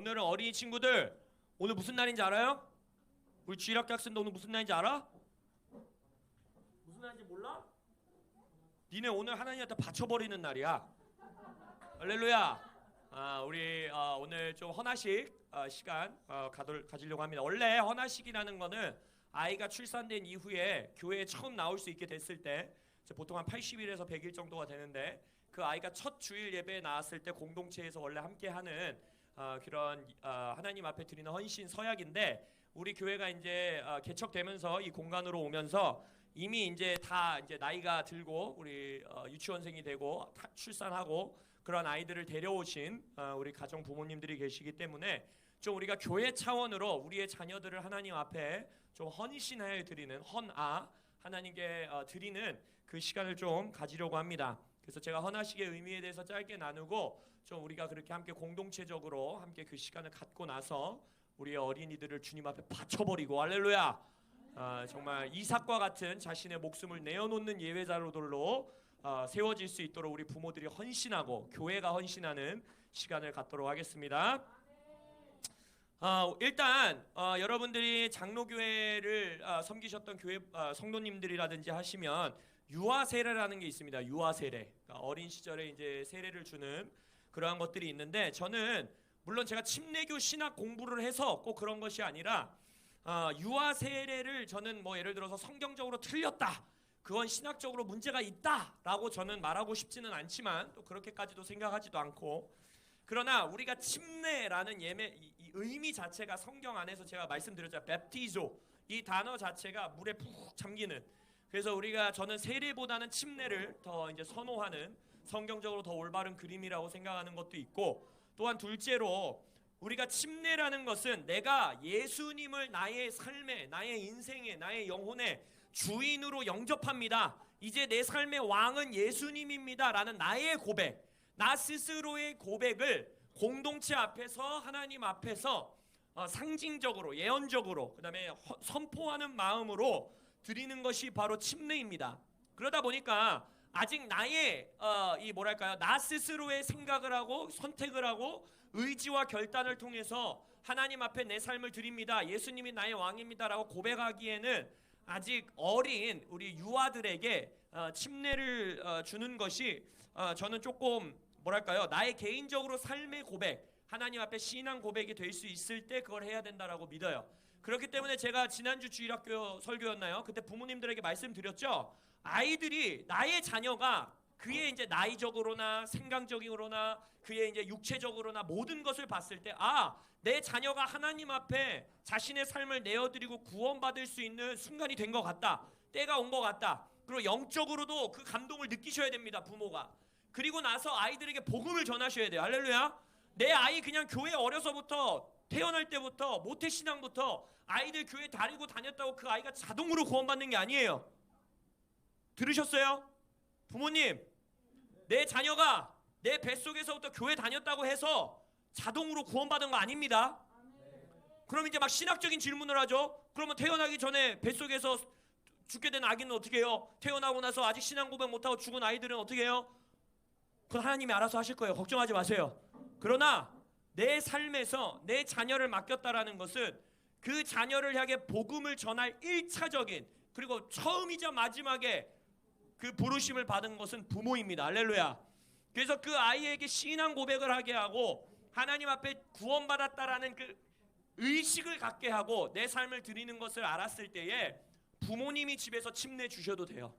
오늘은 어린이 친구들, 오늘 무슨 날인지 알아요? 우리 주일학교 학생도 오늘 무슨 날인지 알아? 무슨 날인지 몰라? 니네 오늘 하나님한테 바쳐버리는 날이야. 할렐루야. 우리 오늘 좀 헌화식 시간 가지려고 합니다. 원래 헌화식이라는 거는 아이가 출산된 이후에 교회에 처음 나올 수 있게 됐을 때 보통 한 80일에서 100일 정도가 되는데, 그 아이가 첫 주일 예배에 나왔을 때 공동체에서 원래 함께하는 그런 하나님 앞에 드리는 헌신 서약인데, 우리 교회가 이제 개척되면서 이 공간으로 오면서 이미 이제 다 이제 나이가 들고 우리 유치원생이 되고 출산하고 그런 아이들을 데려오신 우리 가정 부모님들이 계시기 때문에 좀 우리가 교회 차원으로 우리의 자녀들을 하나님 앞에 좀 헌신하여 드리는 하나님께 드리는 그 시간을 좀 가지려고 합니다. 그래서 제가 헌화식의 의미에 대해서 짧게 나누고, 좀 우리가 그렇게 함께 공동체적으로 함께 그 시간을 갖고 나서 우리의 어린이들을 주님 앞에 바쳐버리고, 할렐루야, 정말 이삭과 같은 자신의 목숨을 내어놓는 예배자로들로 세워질 수 있도록 우리 부모들이 헌신하고 교회가 헌신하는 시간을 갖도록 하겠습니다. 일단 여러분들이 장로교회를 섬기셨던 교회 성도님들이라든지 하시면 유아 세례라는 게 있습니다. 유아 세례, 그러니까 어린 시절에 이제 세례를 주는 그러한 것들이 있는데, 저는 물론 제가 침례교 신학 공부를 해서 꼭 그런 것이 아니라 유아 세례를 저는 뭐 예를 들어서 성경적으로 틀렸다, 그건 신학적으로 문제가 있다라고 저는 말하고 싶지는 않지만 또 그렇게까지도 생각하지도 않고, 그러나 우리가 침례라는 이 의미 자체가 성경 안에서 제가 말씀드렸죠. 베프티조, 이 단어 자체가 물에 푹 잠기는, 그래서 저는 세례보다는 침례를 더 이제 선호하는, 성경적으로 더 올바른 그림이라고 생각하는 것도 있고, 또한 둘째로 우리가 침례라는 것은 내가 예수님을 나의 삶에, 나의 인생에, 나의 영혼의 주인으로 영접합니다. 이제 내 삶의 왕은 예수님입니다 라는 나의 고백, 나 스스로의 고백을 공동체 앞에서, 하나님 앞에서 상징적으로, 예언적으로, 그 다음에 선포하는 마음으로 드리는 것이 바로 침례입니다. 그러다 보니까 아직 나의 나 스스로의 생각을 하고 선택을 하고 의지와 결단을 통해서 하나님 앞에 내 삶을 드립니다, 예수님이 나의 왕입니다 라고 고백하기에는 아직 어린 우리 유아들에게 침례를 주는 것이 저는 조금 나의 개인적으로 삶의 고백, 하나님 앞에 신앙 고백이 될 수 있을 때 그걸 해야 된다라고 믿어요. 그렇기 때문에 제가 지난주 주일학교 설교였나요? 그때 부모님들에게 말씀드렸죠. 아이들이, 나의 자녀가 그의 이제 나이적으로나 생각적으로나 그의 이제 육체적으로나 모든 것을 봤을 때, 내 자녀가 하나님 앞에 자신의 삶을 내어드리고 구원받을 수 있는 순간이 된 것 같다, 때가 온 것 같다. 그리고 영적으로도 그 감동을 느끼셔야 됩니다, 부모가. 그리고 나서 아이들에게 복음을 전하셔야 돼요. 할렐루야. 내 아이 그냥 교회 어려서부터, 태어날 때부터, 모태신앙부터 아이들 교회 다니고 다녔다고 그 아이가 자동으로 구원받는 게 아니에요. 들으셨어요? 부모님, 내 자녀가 내 뱃속에서부터 교회 다녔다고 해서 자동으로 구원받은 거 아닙니다. 그럼 이제 막 신학적인 질문을 하죠. 그러면 태어나기 전에 뱃속에서 죽게 된 아기는 어떻게 해요? 태어나고 나서 아직 신앙 고백 못하고 죽은 아이들은 어떻게 해요? 그건 하나님이 알아서 하실 거예요. 걱정하지 마세요. 그러나 내 삶에서 내 자녀를 맡겼다라는 것은 그 자녀를 향해 복음을 전할 1차적인, 그리고 처음이자 마지막에 그 부르심을 받은 것은 부모입니다. 할렐루야. 그래서 그 아이에게 신앙 고백을 하게 하고 하나님 앞에 구원받았다라는 그 의식을 갖게 하고 내 삶을 드리는 것을 알았을 때에 부모님이 집에서 침례 주셔도 돼요.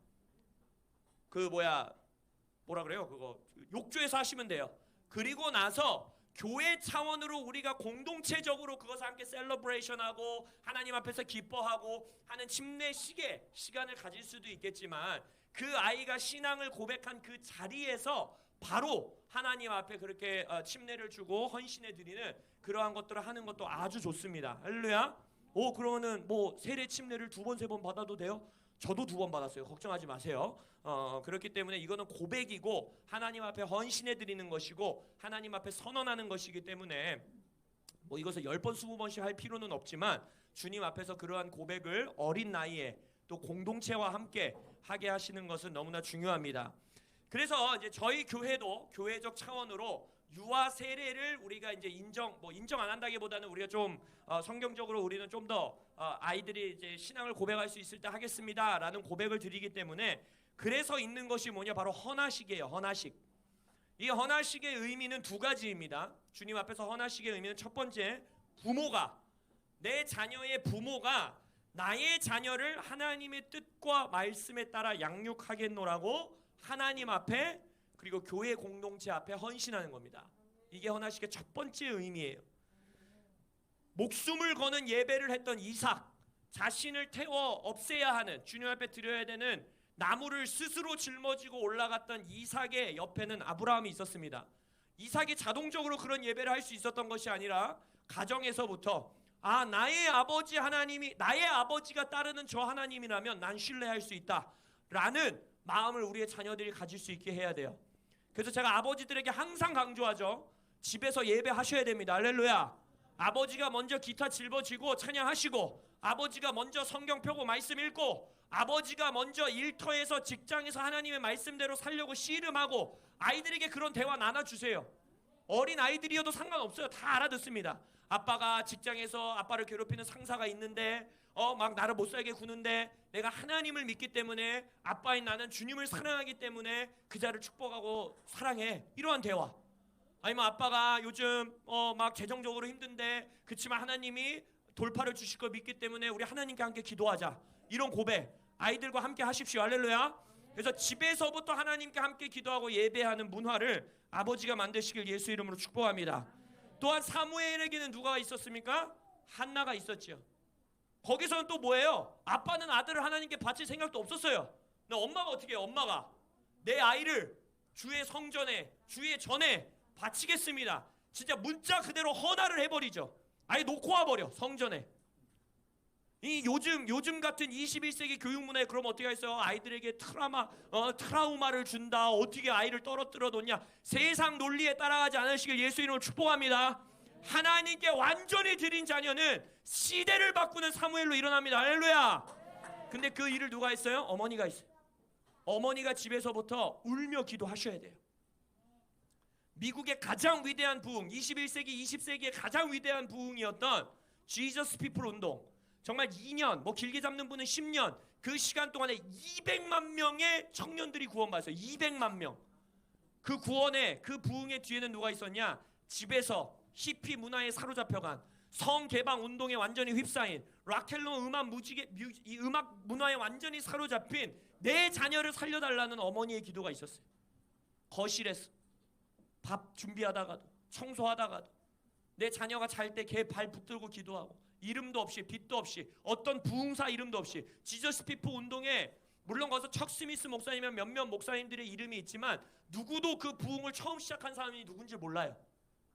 뭐라 그래요? 그거 욕조에서 하시면 돼요. 그리고 나서 교회 차원으로 우리가 공동체적으로 그것을 함께 셀러브레이션하고 하나님 앞에서 기뻐하고 하는 침례식의 시간을 가질 수도 있겠지만, 그 아이가 신앙을 고백한 그 자리에서 바로 하나님 앞에 그렇게 침례를 주고 헌신해 드리는 그러한 것들을 하는 것도 아주 좋습니다. 할렐루야. 그러면은 세례 침례를 2번, 3번 받아도 돼요? 저도 2번 받았어요. 걱정하지 마세요. 그렇기 때문에 이거는 고백이고 하나님 앞에 헌신해 드리는 것이고 하나님 앞에 선언하는 것이기 때문에 이것을 10번, 20번씩 할 필요는 없지만 주님 앞에서 그러한 고백을 어린 나이에 또 공동체와 함께 하게 하시는 것은 너무나 중요합니다. 그래서 이제 저희 교회도 교회적 차원으로 유아 세례를 우리가 이제 인정 안 한다기보다는 우리가 좀 성경적으로 우리는 좀 더 아이들이 이제 신앙을 고백할 수 있을 때 하겠습니다라는 고백을 드리기 때문에 그래서 있는 것이 뭐냐 바로 헌화식이에요. 헌화식. 이 헌화식의 의미는 두 가지입니다. 주님 앞에서 헌화식의 의미는 첫 번째, 부모가 내 자녀의 부모가 나의 자녀를 하나님의 뜻과 말씀에 따라 양육하겠노라고 하나님 앞에 그리고 교회 공동체 앞에 헌신하는 겁니다. 이게 헌화식의 첫 번째 의미예요. 목숨을 거는 예배를 했던 이삭, 자신을 태워 없애야 하는 주님 앞에 드려야 되는 나무를 스스로 짊어지고 올라갔던 이삭의 옆에는 아브라함이 있었습니다. 이삭이 자동적으로 그런 예배를 할 수 있었던 것이 아니라 가정에서부터 나의 아버지 하나님이 나의 아버지가 따르는 저 하나님이라면 난 신뢰할 수 있다라는 마음을 우리의 자녀들이 가질 수 있게 해야 돼요. 그래서 제가 아버지들에게 항상 강조하죠. 집에서 예배하셔야 됩니다. 할렐루야. 아버지가 먼저 기타 짊어지고 찬양하시고, 아버지가 먼저 성경 펴고 말씀 읽고, 아버지가 먼저 일터에서 직장에서 하나님의 말씀대로 살려고 씨름하고, 아이들에게 그런 대화 나눠주세요. 어린 아이들이어도 상관없어요. 다 알아듣습니다. 아빠가 직장에서 아빠를 괴롭히는 상사가 있는데 막 나를 못 살게 구는데 내가 하나님을 믿기 때문에 아빠인 나는 주님을 사랑하기 때문에 그 자를 축복하고 사랑해. 이러한 대화. 아니면 아빠가 요즘 막 재정적으로 힘든데 그치만 하나님이 돌파를 주실 걸 믿기 때문에 우리 하나님께 함께 기도하자. 이런 고백 아이들과 함께 하십시오. 할렐루야. 그래서 집에서부터 하나님께 함께 기도하고 예배하는 문화를 아버지가 만드시길 예수 이름으로 축복합니다. 또한 사무엘에게는 누가 있었습니까? 한나가 있었지요. 거기서는 또 뭐예요? 아빠는 아들을 하나님께 바칠 생각도 없었어요. 근데 엄마가 어떻게 해요? 엄마가 내 아이를 주의 성전에 주의 전에 바치겠습니다. 진짜 문자 그대로 헌화를 해버리죠. 아예 놓고 와버려 성전에. 이 요즘 같은 21세기 교육 문화에 그럼 어떻게 했어요? 아이들에게 트라우마를 준다. 어떻게 아이를 떨어뜨려 놓냐. 세상 논리에 따라가지 않으시길 예수 이름으로 축복합니다. 하나님께 완전히 드린 자녀는 시대를 바꾸는 사무엘로 일어납니다. 할렐루야. 근데 그 일을 누가 했어요? 어머니가 했어요. 어머니가 집에서부터 울며 기도하셔야 돼요. 미국의 가장 위대한 부흥, 21세기, 20세기의 가장 위대한 부흥이었던 지저스 피플 운동. 정말 2년, 길게 잡는 분은 10년, 그 시간 동안에 200만 명의 청년들이 구원받았어요. 200만 명. 그 구원에, 그 부흥의 뒤에는 누가 있었냐? 집에서 히피 문화에 사로잡혀간, 성개방 운동에 완전히 휩싸인, 락앤롤 음악 문화에 완전히 사로잡힌 내 자녀를 살려달라는 어머니의 기도가 있었어요. 거실에서 밥 준비하다가도, 청소하다가도, 내 자녀가 잘 때 걔 발 붙들고 기도하고, 이름도 없이 빛도 없이 어떤 부흥사 이름도 없이 지저스 피플 운동에 물론 거기서 척 스미스 목사님이면 몇몇 목사님들의 이름이 있지만 누구도 그 부흥을 처음 시작한 사람이 누군지 몰라요.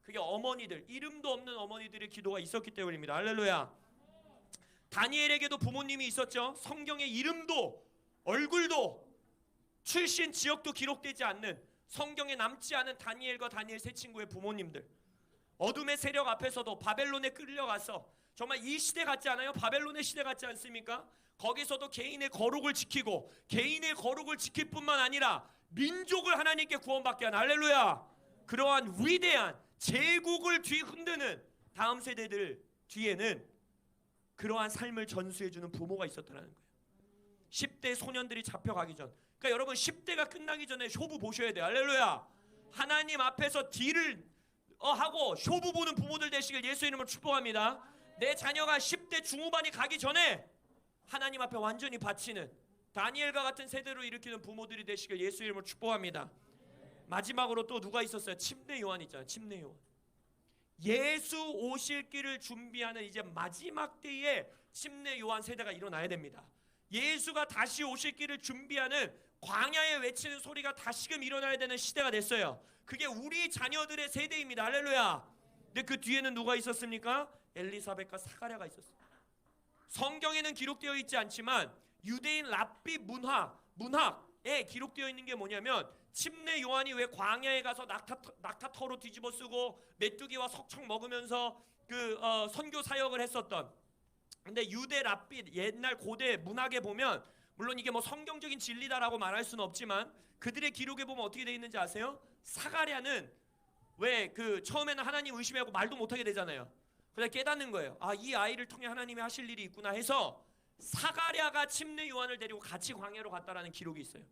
그게 어머니들, 이름도 없는 어머니들의 기도가 있었기 때문입니다. 할렐루야. 다니엘에게도 부모님이 있었죠. 성경에 이름도 얼굴도 출신 지역도 기록되지 않는, 성경에 남지 않은 다니엘과 다니엘 세 친구의 부모님들, 어둠의 세력 앞에서도 바벨론에 끌려가서, 정말 이 시대 같지 않아요? 바벨론의 시대 같지 않습니까? 거기서도 개인의 거룩을 지키고, 개인의 거룩을 지킬 뿐만 아니라 민족을 하나님께 구원받게 한, 할렐루야, 그러한 위대한 제국을 뒤흔드는 다음 세대들 뒤에는 그러한 삶을 전수해주는 부모가 있었다는 거예요. 10대 소년들이 잡혀가기 전, 그러니까 여러분 10대가 끝나기 전에 쇼부 보셔야 돼요. 할렐루야. 하나님 앞에서 딜을 하고 쇼부 보는 부모들 되시길 예수 이름으로 축복합니다. 내 자녀가 10대 중후반이 가기 전에 하나님 앞에 완전히 바치는 다니엘과 같은 세대로 일으키는 부모들이 되시길 예수 이름으로 축복합니다. 마지막으로 또 누가 있었어요? 침례 요한 있잖아요. 침례 요한. 예수 오실 길을 준비하는 이제 마지막 때에 침례 요한 세대가 일어나야 됩니다. 예수가 다시 오실 길을 준비하는, 광야에 외치는 소리가 다시금 일어나야 되는 시대가 됐어요. 그게 우리 자녀들의 세대입니다. 할렐루야. 근데 그 뒤에는 누가 있었습니까? 엘리사벳과 사가랴가 있었어요. 성경에는 기록되어 있지 않지만 유대인 랍비 문학에 기록되어 있는 게 뭐냐면, 침례 요한이 왜 광야에 가서 낙타터로 뒤집어 쓰고 메뚜기와 석청 먹으면서 선교 사역을 했었던, 근데 유대 랍비 옛날 고대 문학에 보면, 물론 이게 성경적인 진리다라고 말할 수는 없지만 그들의 기록에 보면 어떻게 되어 있는지 아세요? 사가랴는 왜 그 처음에는 하나님 의심하고 말도 못하게 되잖아요. 그래서 깨닫는 거예요. 아, 이 아이를 통해 하나님이 하실 일이 있구나 해서 사가랴가 침례 요한을 데리고 같이 광야로 갔다라는 기록이 있어요.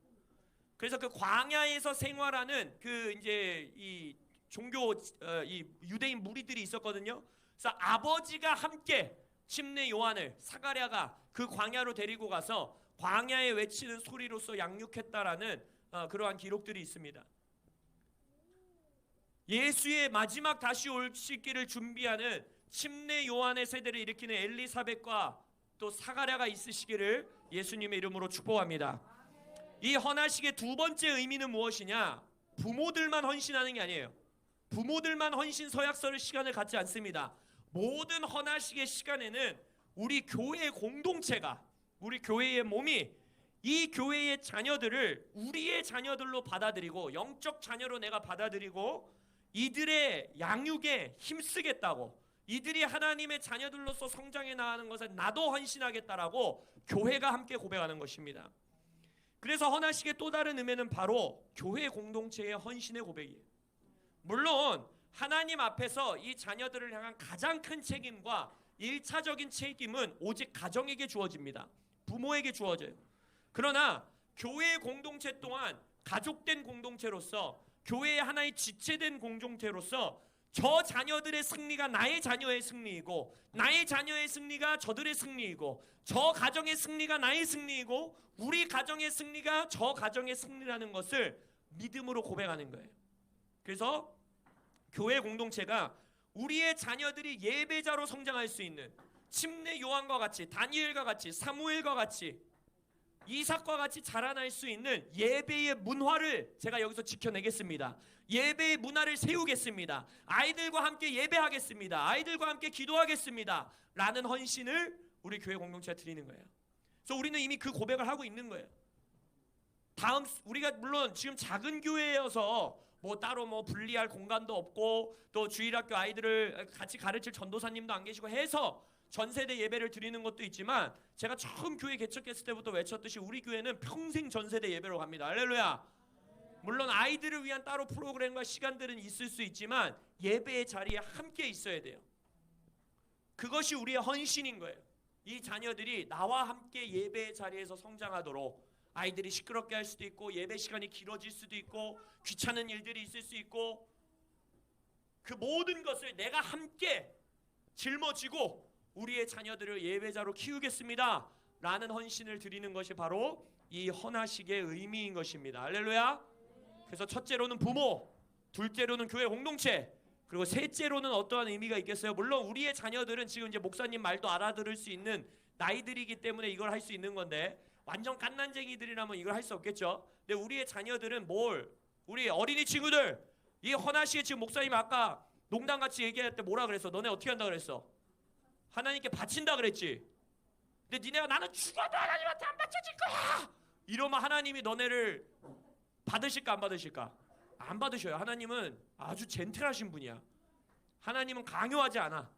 그래서 그 광야에서 생활하는 그 이제 이 종교 이 유대인 무리들이 있었거든요. 그래서 아버지가 함께 침례 요한을 사가랴가 그 광야로 데리고 가서 광야에 외치는 소리로서 양육했다라는 그러한 기록들이 있습니다. 예수의 마지막 다시 오실 길을 준비하는 침례 요한의 세대를 일으키는 엘리사벳과 또 사가랴가 있으시기를 예수님의 이름으로 축복합니다. 이 헌화식의 두 번째 의미는 무엇이냐? 부모들만 헌신하는 게 아니에요. 부모들만 헌신 서약서를 시간을 갖지 않습니다. 모든 헌화식의 시간에는 우리 교회 공동체가, 우리 교회의 몸이 이 교회의 자녀들을 우리의 자녀들로 받아들이고 영적 자녀로 내가 받아들이고 이들의 양육에 힘쓰겠다고, 이들이 하나님의 자녀들로서 성장해 나가는 것에 나도 헌신하겠다라고 교회가 함께 고백하는 것입니다. 그래서 헌화식의 또 다른 의미는 바로 교회 공동체의 헌신의 고백이에요. 물론 하나님 앞에서 이 자녀들을 향한 가장 큰 책임과 1차적인 책임은 오직 가정에게 주어집니다. 부모에게 주어져요. 그러나 교회 공동체 또한 가족된 공동체로서, 교회의 하나의 지체된 공동체로서 저 자녀들의 승리가 나의 자녀의 승리이고, 나의 자녀의 승리가 저들의 승리이고, 저 가정의 승리가 나의 승리이고, 우리 가정의 승리가 저 가정의 승리라는 것을 믿음으로 고백하는 거예요. 그래서 교회 공동체가 우리의 자녀들이 예배자로 성장할 수 있는, 침례 요한과 같이, 다니엘과 같이, 사무엘과 같이, 이삭과 같이 자라날 수 있는 예배의 문화를 제가 여기서 지켜내겠습니다. 예배의 문화를 세우겠습니다. 아이들과 함께 예배하겠습니다. 아이들과 함께 기도하겠습니다. 라는 헌신을 우리 교회 공동체가 드리는 거예요. 그래서 우리는 이미 그 고백을 하고 있는 거예요. 다음, 우리가 물론 지금 작은 교회여서 뭐 따로 뭐 분리할 공간도 없고 또 주일학교 아이들을 같이 가르칠 전도사님도 안 계시고 해서 전세대 예배를 드리는 것도 있지만, 제가 처음 교회 개척했을 때부터 외쳤듯이 우리 교회는 평생 전세대 예배로 갑니다. 할렐루야. 물론 아이들을 위한 따로 프로그램과 시간들은 있을 수 있지만 예배의 자리에 함께 있어야 돼요. 그것이 우리의 헌신인 거예요. 이 자녀들이 나와 함께 예배의 자리에서 성장하도록, 아이들이 시끄럽게 할 수도 있고 예배 시간이 길어질 수도 있고 귀찮은 일들이 있을 수 있고, 그 모든 것을 내가 함께 짊어지고 우리의 자녀들을 예배자로 키우겠습니다 라는 헌신을 드리는 것이 바로 이 헌화식의 의미인 것입니다. 할렐루야. 그래서 첫째로는 부모, 둘째로는 교회 공동체, 그리고 셋째로는 어떠한 의미가 있겠어요? 물론 우리의 자녀들은 지금 이제 목사님 말도 알아들을 수 있는 나이들이기 때문에 이걸 할 수 있는 건데, 완전 갓난쟁이들이라면 이걸 할 수 없겠죠. 근데 우리의 자녀들은 우리 어린이 친구들, 이 헌화식에 지금 목사님 아까 농담같이 얘기할 때 뭐라 그랬어? 너네 어떻게 한다 그랬어? 하나님께 바친다 그랬지. 근데 니네가 나는 죽어도 하나님한테 안 바쳐질 거야 이러면 하나님이 너네를 받으실까 안 받으실까? 안 받으셔요. 하나님은 아주 젠틀하신 분이야. 하나님은 강요하지 않아.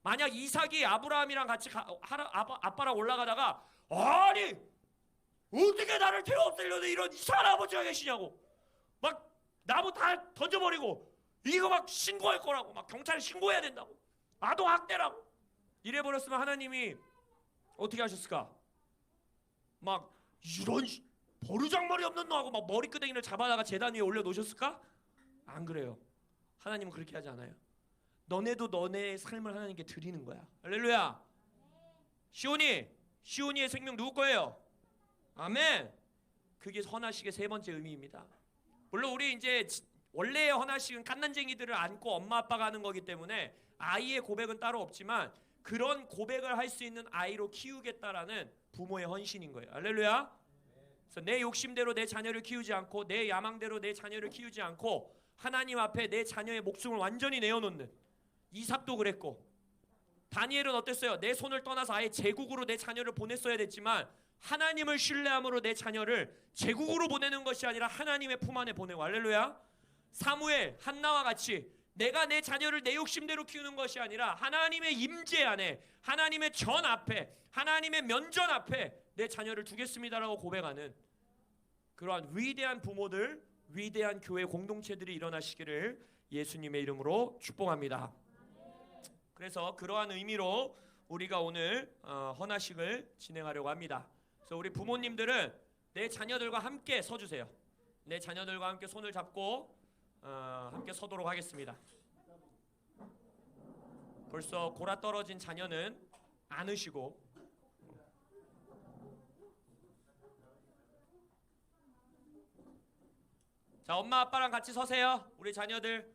만약 이삭이 아브라함이랑 같이 아빠랑 올라가다가 아니 어떻게 나를 태워 없애려는 이런 이상한 아버지가 계시냐고 막 나무 다 던져버리고 이거 막 신고할 거라고, 막 경찰에 신고해야 된다고, 아동 학대라고 이래버렸으면 하나님이 어떻게 하셨을까? 막 이런 버르장머리 없는 놈하고 막 머리끄댕이를 잡아다가 제단 위에 올려놓으셨을까? 안 그래요. 하나님은 그렇게 하지 않아요. 너네도 너네의 삶을 하나님께 드리는 거야. 할렐루야. 시온이의 생명 누구 거예요? 아멘. 그게 헌화식의 세 번째 의미입니다. 물론 우리 이제 원래의 헌화식은 갓난쟁이들을 안고 엄마 아빠가 하는 거기 때문에 아이의 고백은 따로 없지만, 그런 고백을 할 수 있는 아이로 키우겠다라는 부모의 헌신인 거예요. 할렐루야. 그래서 내 욕심대로 내 자녀를 키우지 않고, 내 야망대로 내 자녀를 키우지 않고, 하나님 앞에 내 자녀의 목숨을 완전히 내어놓는, 이삭도 그랬고, 다니엘은 어땠어요? 내 손을 떠나서 아예 제국으로 내 자녀를 보냈어야 됐지만 하나님을 신뢰함으로 내 자녀를 제국으로 보내는 것이 아니라 하나님의 품 안에 보내고, 할렐루야. 사무엘, 한나와 같이 내가 내 자녀를 내 욕심대로 키우는 것이 아니라 하나님의 임재 안에, 하나님의 전 앞에, 하나님의 면전 앞에 내 자녀를 두겠습니다라고 고백하는 그러한 위대한 부모들, 위대한 교회 공동체들이 일어나시기를 예수님의 이름으로 축복합니다. 그래서 그러한 의미로 우리가 오늘 헌화식을 진행하려고 합니다. 그래서 우리 부모님들은 내 자녀들과 함께 서주세요. 내 자녀들과 함께 손을 잡고 함께 서도록 하겠습니다. 벌써 골아 떨어진 자녀는 안으시고, 자, 엄마 아빠랑 같이 서세요. 우리 자녀들.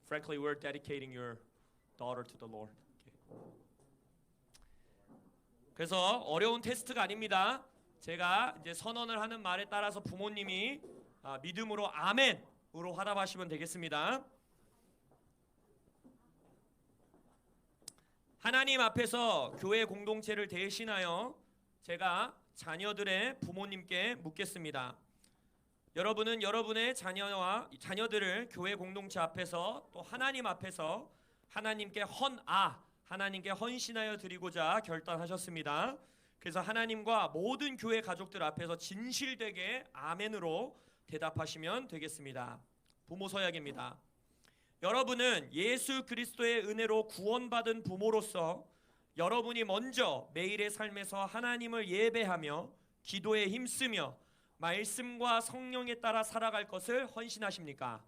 Frankly, we're dedicating your daughter to the Lord. Okay. 그래서 어려운 테스트가 아닙니다. 제가 이제 선언을 하는 말에 따라서 부모님이 믿음으로 아멘으로 화답하시면 되겠습니다. 하나님 앞에서 교회 공동체를 대신하여 제가 자녀들의 부모님께 묻겠습니다. 여러분은 여러분의 자녀들을 교회 공동체 앞에서 또 하나님 앞에서 하나님께 하나님께 헌신하여 드리고자 결단하셨습니다. 그래서 하나님과 모든 교회 가족들 앞에서 진실되게 아멘으로 대답하시면 되겠습니다. 부모 서약입니다. 여러분은 예수 그리스도의 은혜로 구원받은 부모로서 여러분이 먼저 매일의 삶에서 하나님을 예배하며 기도에 힘쓰며 말씀과 성령에 따라 살아갈 것을 헌신하십니까?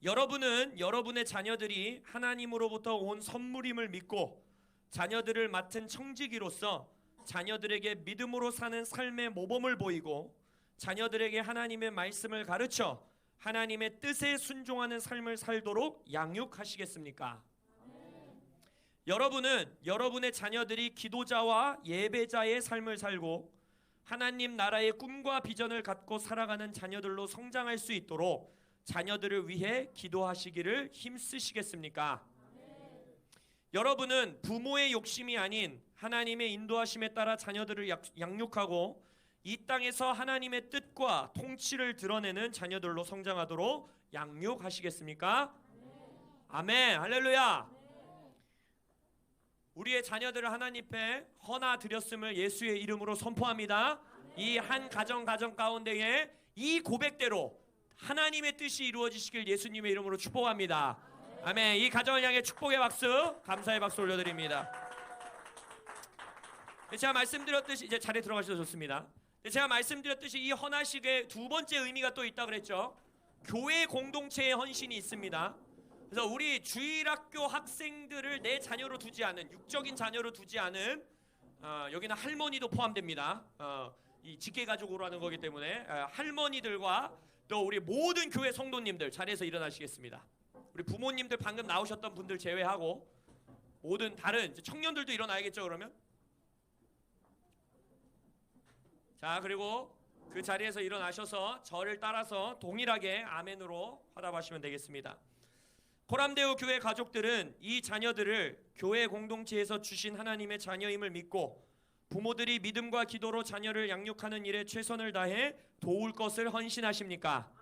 여러분은 여러분의 자녀들이 하나님으로부터 온 선물임을 믿고 자녀들을 맡은 청지기로서 자녀들에게 믿음으로 사는 삶의 모범을 보이고 자녀들에게 하나님의 말씀을 가르쳐 하나님의 뜻에 순종하는 삶을 살도록 양육하시겠습니까? 여러분은 여러분의 자녀들이 기도자와 예배자의 삶을 살고 하나님 나라의 꿈과 비전을 갖고 살아가는 자녀들로 성장할 수 있도록 자녀들을 위해 기도하시기를 힘쓰시겠습니까? 여러분은 부모의 욕심이 아닌 하나님의 인도하심에 따라 자녀들을 양육하고 이 땅에서 하나님의 뜻과 통치를 드러내는 자녀들로 성장하도록 양육하시겠습니까? 아멘. 할렐루야. 우리의 자녀들을 하나님 앞에 헌화 드렸음을 예수의 이름으로 선포합니다. 이 한 가정 가운데에 이 고백대로 하나님의 뜻이 이루어지시길 예수님의 이름으로 축복합니다. 아멘. 이 가정을 향해 축복의 박수, 감사의 박수 올려드립니다. 제가 말씀드렸듯이 이제 자리에 들어가셔도 좋습니다. 제가 말씀드렸듯이 이 헌화식의 두 번째 의미가 또 있다 그랬죠. 교회 공동체의 헌신이 있습니다. 그래서 우리 주일학교 학생들을 내 자녀로 두지 않은, 육적인 자녀로 두지 않은, 여기는 할머니도 포함됩니다. 이 직계가족으로 하는 거기 때문에 할머니들과 또 우리 모든 교회 성도님들 자리에서 일어나시겠습니다. 우리 부모님들 방금 나오셨던 분들 제외하고 모든 다른 청년들도 일어나야겠죠. 그러면 자, 그리고 그 자리에서 일어나셔서 저를 따라서 동일하게 아멘으로 화답하시면 되겠습니다. 코람데오 교회 가족들은 이 자녀들을 교회 공동체에서 주신 하나님의 자녀임을 믿고 부모들이 믿음과 기도로 자녀를 양육하는 일에 최선을 다해 도울 것을 헌신하십니까?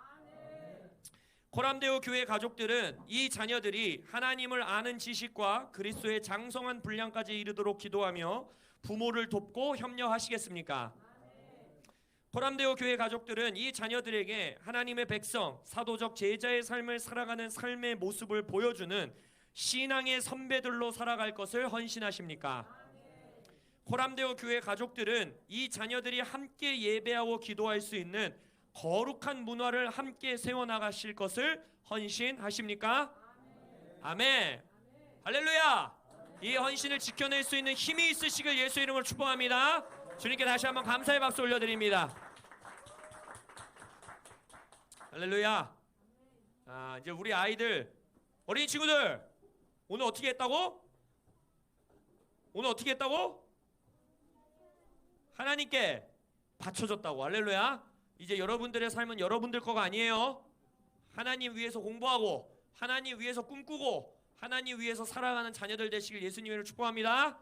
코람데오 교회 가족들은 이 자녀들이 하나님을 아는 지식과 그리스도의 장성한 분량까지 이르도록 기도하며 부모를 돕고 협력하시겠습니까? 코람데오 교회 가족들은 이 자녀들에게 하나님의 백성, 사도적 제자의 삶을 살아가는 삶의 모습을 보여주는 신앙의 선배들로 살아갈 것을 헌신하십니까? 코람데오 교회 가족들은 이 자녀들이 함께 예배하고 기도할 수 있는 거룩한 문화를 함께 세워나가실 것을 헌신하십니까? 아멘. 할렐루야. 이 헌신을 지켜낼 수 있는 힘이 있으시길 예수 이름으로 축복합니다. 주님께 다시 한번 감사의 박수 올려드립니다. 할렐루야. 이제 우리 아이들, 어린이 친구들, 오늘 어떻게 했다고? 오늘 어떻게 했다고? 하나님께 바쳐줬다고. 할렐루야. 이제 여러분들의 삶은 여러분들 거가 아니에요. 하나님 위해서 공부하고 하나님 위해서 꿈꾸고 하나님 위해서 살아가는 자녀들 되시길 예수님으로 축복합니다.